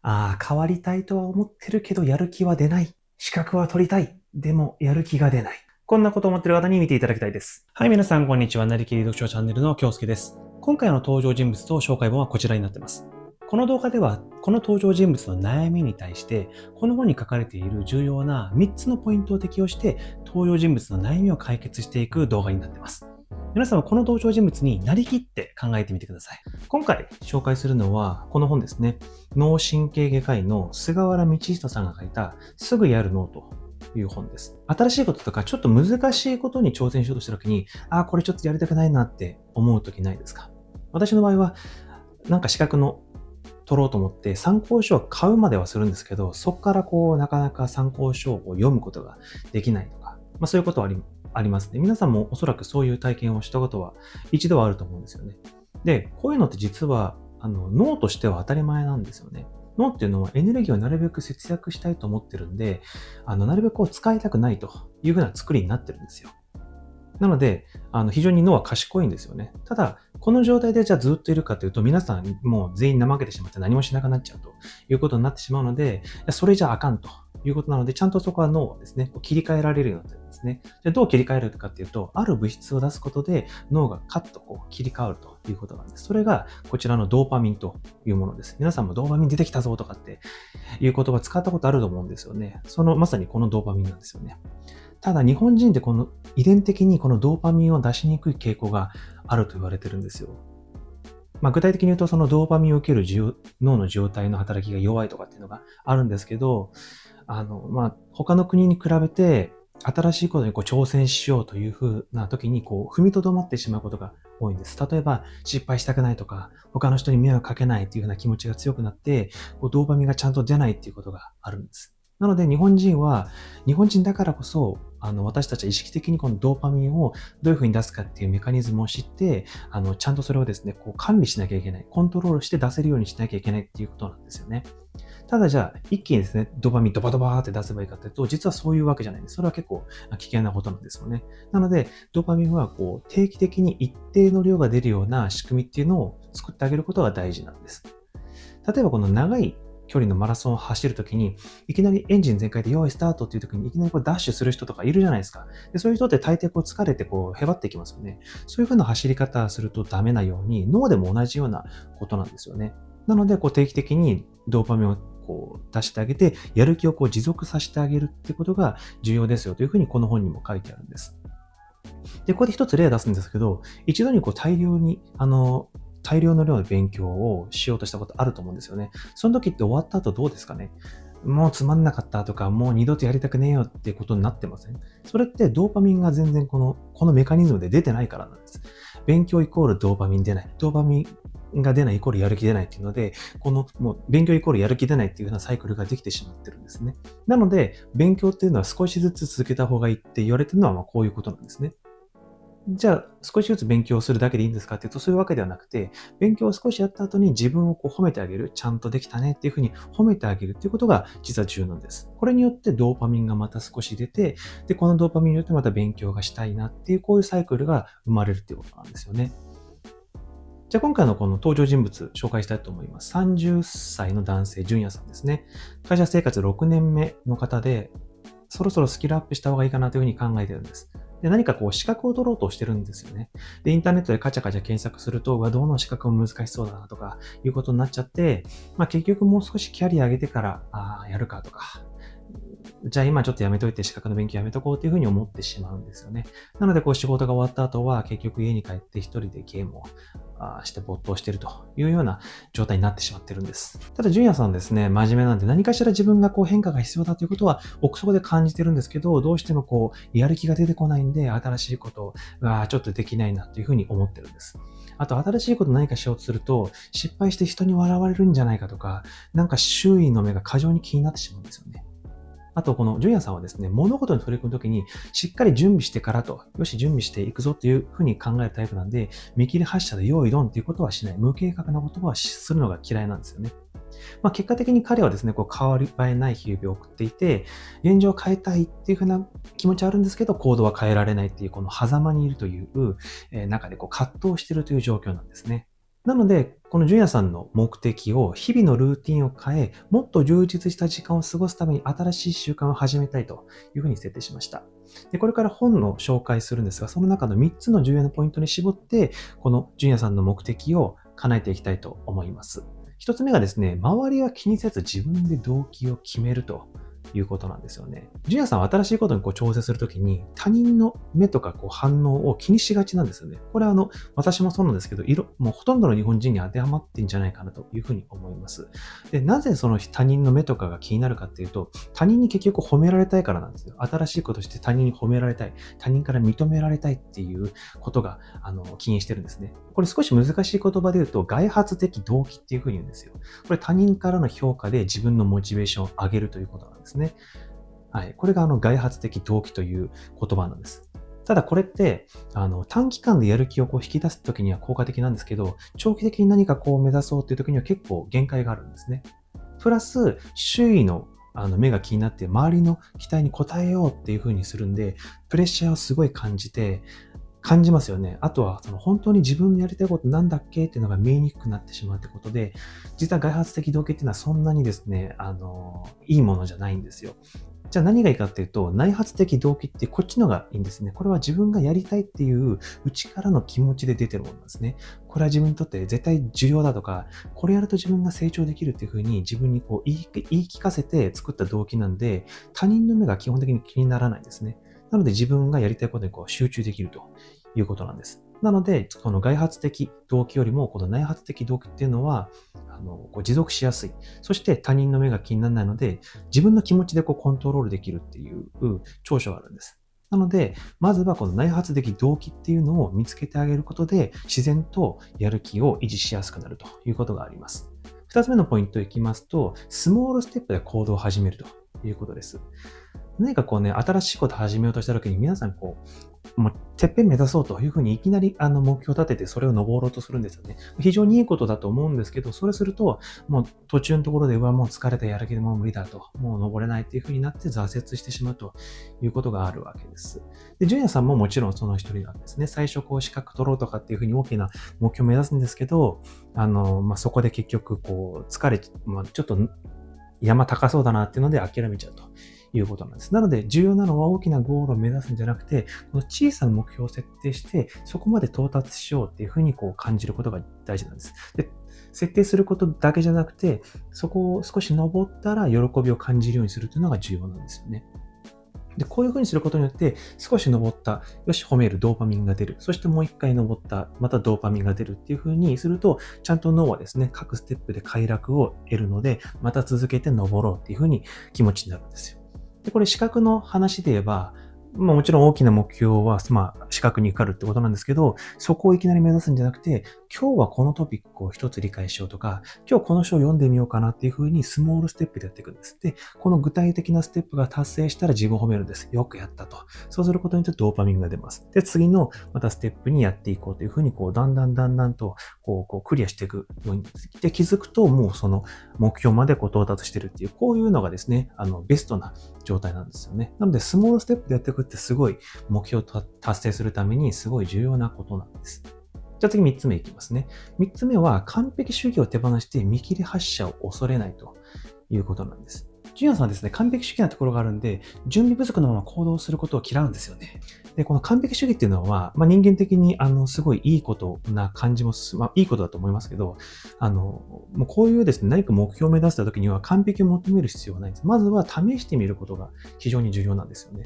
変わりたいとは思ってるけどやる気は出ない。資格は取りたい。でもやる気が出ない。こんなことを思っている方に見ていただきたいです。はい、皆さんこんにちは。なりきり読書チャンネルの京介です。今回の登場人物と紹介本はこちらになっています。この動画では、この登場人物の悩みに対して、この本に書かれている重要な3つのポイントを適用して、登場人物の悩みを解決していく動画になっています。皆さんはこの登場人物になりきって考えてみてください。今回紹介するのはこの本ですね。脳神経外科医の菅原道人さんが書いたすぐやる脳という本です。新しいこととかちょっと難しいことに挑戦しようとしたときに、これちょっとやりたくないなって思うときないですか？私の場合はなんか資格の取ろうと思って参考書を買うまではするんですけど、そこからなかなか参考書を読むことができないとか、そういうことはありますね。皆さんもおそらくそういう体験をしたことは一度はあると思うんですよね。で、こういうのって実は脳としては当たり前なんですよね。脳っていうのはエネルギーをなるべく節約したいと思ってるんで、なるべく使いたくないというふうな作りになってるんですよ。なので、非常に脳は賢いんですよね。ただ、この状態でじゃあずっといるかというと、皆さんもう全員怠けてしまって何もしなくなっちゃうということになってしまうので、それじゃあかんということなので、ちゃんとそこは脳をですね、切り替えられるようになってるんですね。じゃあどう切り替えるかっていうと、ある物質を出すことで脳がカッと切り替わるということなんです。それがこちらのドーパミンというものです。皆さんもドーパミン出てきたぞとかっていう言葉使ったことあると思うんですよね。まさにこのドーパミンなんですよね。ただ日本人ってこの遺伝的にこのドーパミンを出しにくい傾向があると言われてるんですよ。具体的に言うとそのドーパミンを受ける脳の受容体の働きが弱いとかっていうのがあるんですけど、他の国に比べて新しいことに挑戦しようというふうな時に踏みとどまってしまうことが多いんです。例えば失敗したくないとか、他の人に迷惑かけないというふうな気持ちが強くなって、ドーパミンがちゃんと出ないっていうことがあるんです。なので日本人だからこそ、私たちは意識的にこのドーパミンをどういうふうに出すかっていうメカニズムを知って、ちゃんとそれをですね、管理しなきゃいけない、コントロールして出せるようにしなきゃいけないっていうことなんですよね。ただじゃあ、一気にですね、ドーパミンドバドバーって出せばいいかというと、実はそういうわけじゃないんです。それは結構危険なことなんですよね。なので、ドーパミンは定期的に一定の量が出るような仕組みっていうのを作ってあげることが大事なんです。例えばこの長い距離のマラソンを走るときに、いきなりエンジン全開で用意スタートっていうときにいきなりダッシュする人とかいるじゃないですか。でそういう人って大抵疲れてへばっていきますよね。そういう風な走り方するとダメなように、脳でも同じようなことなんですよね。なので定期的にドーパミンを出してあげて、やる気を持続させてあげるってことが重要ですよというふうにこの本にも書いてあるんです。で、ここで一つ例を出すんですけど、一度に大量の量の勉強をしようとしたことあると思うんですよね。その時って終わった後どうですかね？もうつまんなかったとか、もう二度とやりたくねえよっていうことになってません？それってドーパミンが全然このメカニズムで出てないからなんです。勉強イコールドーパミン出ない。ドーパミンが出ないイコールやる気出ないっていうので、もう勉強イコールやる気出ないっていう風なサイクルができてしまってるんですね。なので、勉強っていうのは少しずつ続けた方がいいって言われてるのはこういうことなんですね。じゃあ、少しずつ勉強するだけでいいんですかっていうと、そういうわけではなくて、勉強を少しやった後に自分を褒めてあげる。ちゃんとできたねっていうふうに褒めてあげるっていうことが実は重要なんです。これによってドーパミンがまた少し出て、で、このドーパミンによってまた勉強がしたいなっていう、こういうサイクルが生まれるっていうことなんですよね。じゃあ今回のこの登場人物紹介したいと思います。30歳の男性、純也さんですね。会社生活6年目の方で、そろそろスキルアップした方がいいかなというふうに考えてるんです。で、何か資格を取ろうとしてるんですよね。で、インターネットでカチャカチャ検索すると、どの資格も難しそうだなとかいうことになっちゃって、結局もう少しキャリア上げてから、やるかとか、じゃあ今ちょっとやめといて資格の勉強やめとこうというふうに思ってしまうんですよね。なので仕事が終わった後は結局家に帰って一人でゲームをして没頭しているというような状態になってしまってるんです。ただ、純也さんですね、真面目なんで何かしら自分が変化が必要だということは奥底で感じてるんですけど、どうしてもやる気が出てこないんで、新しいことがちょっとできないなというふうに思ってるんです。あと、新しいこと何かしようとすると、失敗して人に笑われるんじゃないかとか、なんか周囲の目が過剰に気になってしまうんですよね。あと、この純也さんはですね、物事に取り組むときに、しっかり準備してからと、よし、準備していくぞっていうふうに考えるタイプなんで、見切り発車で用意ドンっていうことはしない。無計画なことはするのが嫌いなんですよね。結果的に彼はですね、変わり映えない日々を送っていて、現状を変えたいっていうふうな気持ちはあるんですけど、行動は変えられないっていう、この狭間にいるという、中で葛藤しているという状況なんですね。なので、このジュニアさんの目的を日々のルーティンを変え、もっと充実した時間を過ごすために新しい習慣を始めたいというふうに設定しました。で、これから本の紹介するんですが、その中の3つの重要なポイントに絞って、このジュニアさんの目的を叶えていきたいと思います。1つ目がですね、周りは気にせず自分で動機を決めるということなんですよね。ジュニアさんは新しいことに調整するときに他人の目とか反応を気にしがちなんですよね。これは私もそうなんですけど、もうほとんどの日本人に当てはまってんじゃないかなというふうに思います。で、なぜその他人の目とかが気になるかっていうと、他人に結局褒められたいからなんですよ。新しいことして他人に褒められたい。他人から認められたいっていうことが、起因してるんですね。これ少し難しい言葉で言うと、外発的動機っていうふうに言うんですよ。これ他人からの評価で自分のモチベーションを上げるということなんですね。はい。これが外発的動機という言葉なんです。ただこれって、短期間でやる気を引き出すときには効果的なんですけど、長期的に何か目指そうっていうときには結構限界があるんですね。プラス、周囲の目が気になって周りの期待に応えようっていう風にするんで、プレッシャーをすごい感じますよね。あとは、本当に自分のやりたいことなんだっけっていうのが見えにくくなってしまうってことで、実は外発的動機っていうのはそんなにですね、いいものじゃないんですよ。じゃあ何がいいかっていうと、内発的動機ってこっちのがいいんですね。これは自分がやりたいっていう内からの気持ちで出てるものなんですね。これは自分にとって絶対重要だとか、これやると自分が成長できるっていうふうに自分に言い聞かせて作った動機なんで、他人の目が基本的に気にならないんですね。なので自分がやりたいことに集中できるということなんです。なので、この外発的動機よりも、この内発的動機っていうのは、持続しやすい。そして他人の目が気にならないので、自分の気持ちでコントロールできるっていう長所があるんです。なので、まずはこの内発的動機っていうのを見つけてあげることで、自然とやる気を維持しやすくなるということがあります。二つ目のポイントいきますと、スモールステップで行動を始めるということです。何か新しいことを始めようとしたときに皆さんもう、てっぺん目指そうというふうにいきなり目標を立ててそれを登ろうとするんですよね。非常にいいことだと思うんですけど、それすると、もう途中のところで、もう疲れた、やる気でもう無理だと、もう登れないっていうふうになって挫折してしまうということがあるわけです。で、ジュニアさんももちろんその一人なんですね。最初資格取ろうとかっていうふうに大きな目標を目指すんですけど、そこで結局疲れ、ちょっと山高そうだなっていうので諦めちゃうということなんです。なので、重要なのは大きなゴールを目指すんじゃなくて、この小さな目標を設定して、そこまで到達しようっていうふうに感じることが大事なんです。で、設定することだけじゃなくて、そこを少し登ったら喜びを感じるようにするというのが重要なんですよね。で、こういうふうにすることによって、少し登った、よし、褒める、ドーパミンが出る。そしてもう一回登った、またドーパミンが出るっていうふうにすると、ちゃんと脳はですね、各ステップで快楽を得るので、また続けて登ろうっていうふうに気持ちになるんですよ。で、これ資格の話で言えば、もちろん大きな目標は、資格に受かるってことなんですけど、そこをいきなり目指すんじゃなくて、今日はこのトピックを一つ理解しようとか、今日この書を読んでみようかなっていう風にスモールステップでやっていくんです。で、この具体的なステップが達成したら自分を褒めるんです。よくやったと。そうすることによってドーパミンが出ます。で、次のまたステップにやっていこうという風に、だんだんと、クリアしていくように。で、気づくと、もうその目標まで到達してるっていう、こういうのがですね、ベストな状態なんですよね。なので、スモールステップでやっていくってすごい目標を達成するためにすごい重要なことなんです。じゃあ次3つ目いきますね。3つ目は完璧主義を手放して見切り発車を恐れないということなんです。ジュニアさんはですね、完璧主義なところがあるんで、準備不足のまま行動することを嫌うんですよね。で、この完璧主義っていうのは、人間的にすごいいいことな感じもいいことだと思いますけど、もうこういうですね、何か目標を目指した時には完璧を求める必要はないんです。まずは試してみることが非常に重要なんですよね。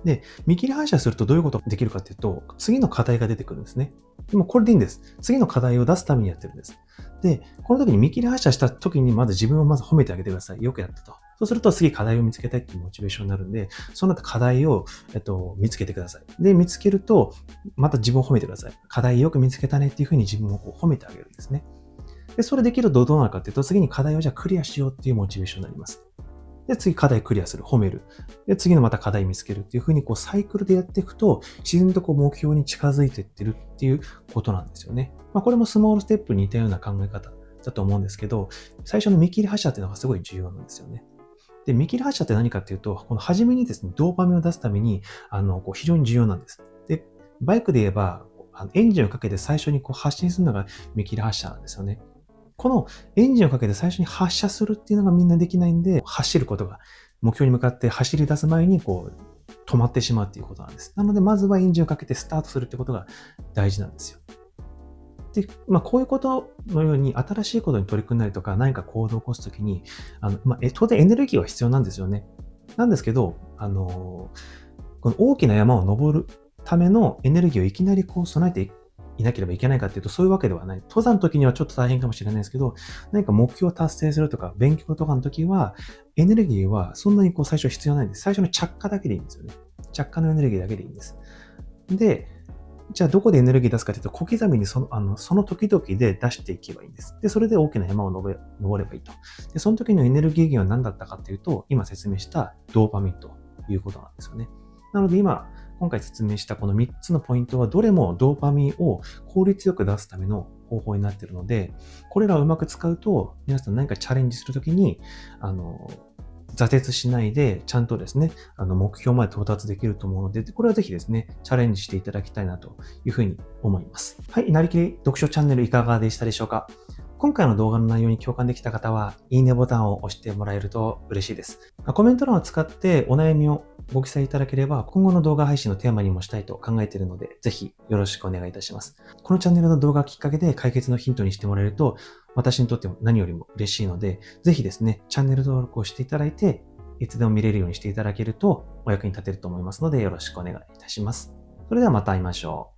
で、見切り反射するとどういうことができるかっていうと、次の課題が出てくるんですね。でもこれでいいんです。次の課題を出すためにやってるんです。で、この時に見切り発車した時にまず自分をまず褒めてあげてください。よくやったと。そうすると次課題を見つけたいっていうモチベーションになるんで、その後課題を、見つけてください。で、見つけると、また自分を褒めてください。課題よく見つけたねっていうふうに自分を褒めてあげるんですね。で、それできるとどうなるかっていうと、次に課題をじゃあクリアしようっていうモチベーションになります。で、次課題クリアする、褒める。で、次のまた課題見つけるっていう風にサイクルでやっていくと、自然と目標に近づいていってるっていうことなんですよね。これもスモールステップに似たような考え方だと思うんですけど、最初の見切り発車っていうのがすごい重要なんですよね。で、見切り発車って何かっていうと、この初めにですね、ドーパミンを出すために、非常に重要なんです。で、バイクで言えば、エンジンをかけて最初に発進するのが見切り発車なんですよね。このエンジンをかけて最初に発射するっていうのがみんなできないんで、走ることが、目標に向かって走り出す前に止まってしまうっていうことなんです。なので、まずはエンジンをかけてスタートするってことが大事なんですよ。で、こういうことのように新しいことに取り組んだりとか、何か行動を起こすときに、当然エネルギーは必要なんですよね。なんですけど、この大きな山を登るためのエネルギーをいきなり備えていなければいけないかっていうと、そういうわけではない。登山の時にはちょっと大変かもしれないですけど、何か目標を達成するとか、勉強とかの時は、エネルギーはそんなに最初必要ないんです。最初の着火だけでいいんですよね。着火のエネルギーだけでいいんです。で、じゃあどこでエネルギー出すかというと、小刻みにその時々で出していけばいいんです。で、それで大きな山を登ればいいと。で、その時のエネルギー源は何だったかというと、今説明したドーパミンということなんですよね。なので今回説明したこの3つのポイントはどれもドーパミンを効率よく出すための方法になっているので、これらをうまく使うと、皆さん何かチャレンジするときに、挫折しないで、ちゃんとですね、目標まで到達できると思うので、これはぜひですね、チャレンジしていただきたいなというふうに思います。はい、なりきり読書チャンネルいかがでしたでしょうか？今回の動画の内容に共感できた方は、いいねボタンを押してもらえると嬉しいです。コメント欄を使ってお悩みをご記載いただければ、今後の動画配信のテーマにもしたいと考えているので、ぜひよろしくお願いいたします。このチャンネルの動画きっかけで解決のヒントにしてもらえると、私にとっても何よりも嬉しいので、ぜひですね、チャンネル登録をしていただいて、いつでも見れるようにしていただけるとお役に立てると思いますので、よろしくお願いいたします。それではまた会いましょう。